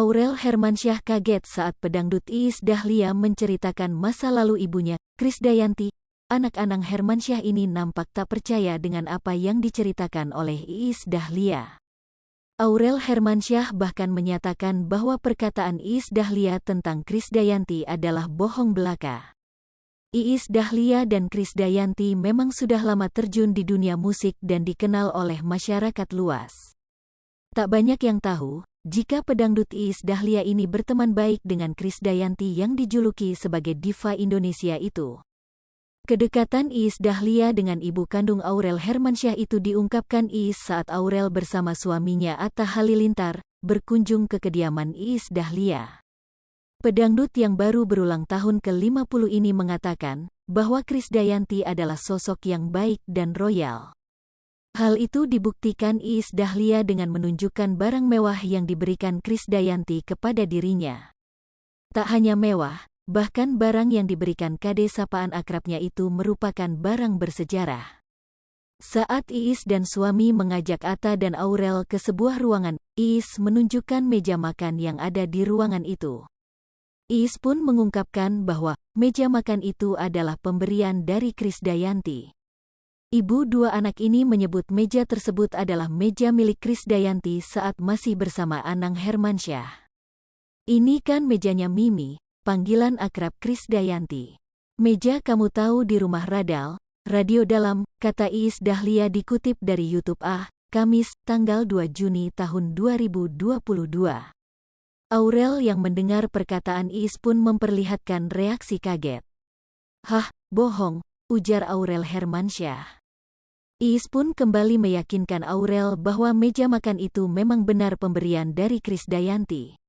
Aurel Hermansyah kaget saat pedangdut Iis Dahlia menceritakan masa lalu ibunya, Krisdayanti. Anak-anak Hermansyah ini nampak tak percaya dengan apa yang diceritakan oleh Iis Dahlia. Aurel Hermansyah bahkan menyatakan bahwa perkataan Iis Dahlia tentang Krisdayanti adalah bohong belaka. Iis Dahlia dan Krisdayanti memang sudah lama terjun di dunia musik dan dikenal oleh masyarakat luas. Tak banyak yang tahu, jika pedangdut Iis Dahlia ini berteman baik dengan Krisdayanti yang dijuluki sebagai diva Indonesia itu. Kedekatan Iis Dahlia dengan ibu kandung Aurel Hermansyah itu diungkapkan Iis saat Aurel bersama suaminya Atta Halilintar berkunjung ke kediaman Iis Dahlia. Pedangdut yang baru berulang tahun ke-50 ini mengatakan bahwa Krisdayanti adalah sosok yang baik dan royal. Hal itu dibuktikan Iis Dahlia dengan menunjukkan barang mewah yang diberikan Krisdayanti kepada dirinya. Tak hanya mewah, bahkan barang yang diberikan kade sapaan akrabnya itu merupakan barang bersejarah. Saat Iis dan suami mengajak Atta dan Aurel ke sebuah ruangan, Iis menunjukkan meja makan yang ada di ruangan itu. Iis pun mengungkapkan bahwa meja makan itu adalah pemberian dari Krisdayanti. Ibu dua anak ini menyebut meja tersebut adalah meja milik Krisdayanti saat masih bersama Anang Hermansyah. Ini kan mejanya Mimi, panggilan akrab Krisdayanti. Meja kamu tahu di rumah Radal, radio dalam, kata Iis Dahlia dikutip dari YouTube Kamis, tanggal 2 Juni tahun 2022. Aurel yang mendengar perkataan Iis pun memperlihatkan reaksi kaget. Hah, bohong, ujar Aurel Hermansyah. Iis pun kembali meyakinkan Aurel bahwa meja makan itu memang benar pemberian dari Krisdayanti.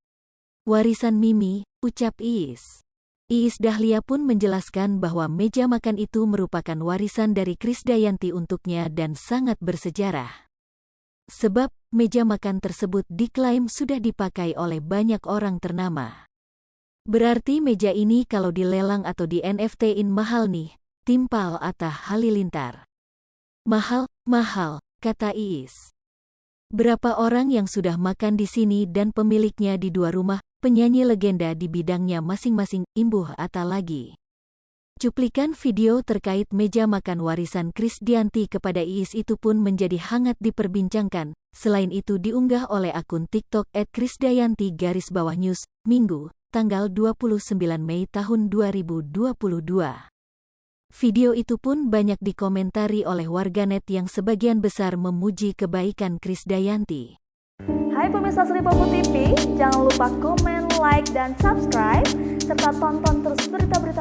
Warisan Mimi, ucap Iis. Iis Dahlia pun menjelaskan bahwa meja makan itu merupakan warisan dari Krisdayanti untuknya dan sangat bersejarah. Sebab, meja makan tersebut diklaim sudah dipakai oleh banyak orang ternama. Berarti meja ini kalau dilelang atau di NFT-in mahal nih, timpal Atta Halilintar. Mahal, kata Iis. Berapa orang yang sudah makan di sini dan pemiliknya di dua rumah, penyanyi legenda di bidangnya masing-masing, imbuh Atta lagi. Cuplikan video terkait meja makan warisan Krisdayanti kepada Iis itu pun menjadi hangat diperbincangkan. Selain itu diunggah oleh akun TikTok @krisdayanti_news, Minggu, tanggal 29 Mei tahun 2022. Video itu pun banyak dikomentari oleh warganet yang sebagian besar memuji kebaikan Krisdayanti. Hai pemirsa Sri Popo TV, jangan lupa komen, like, dan subscribe, serta tonton terus berita-berita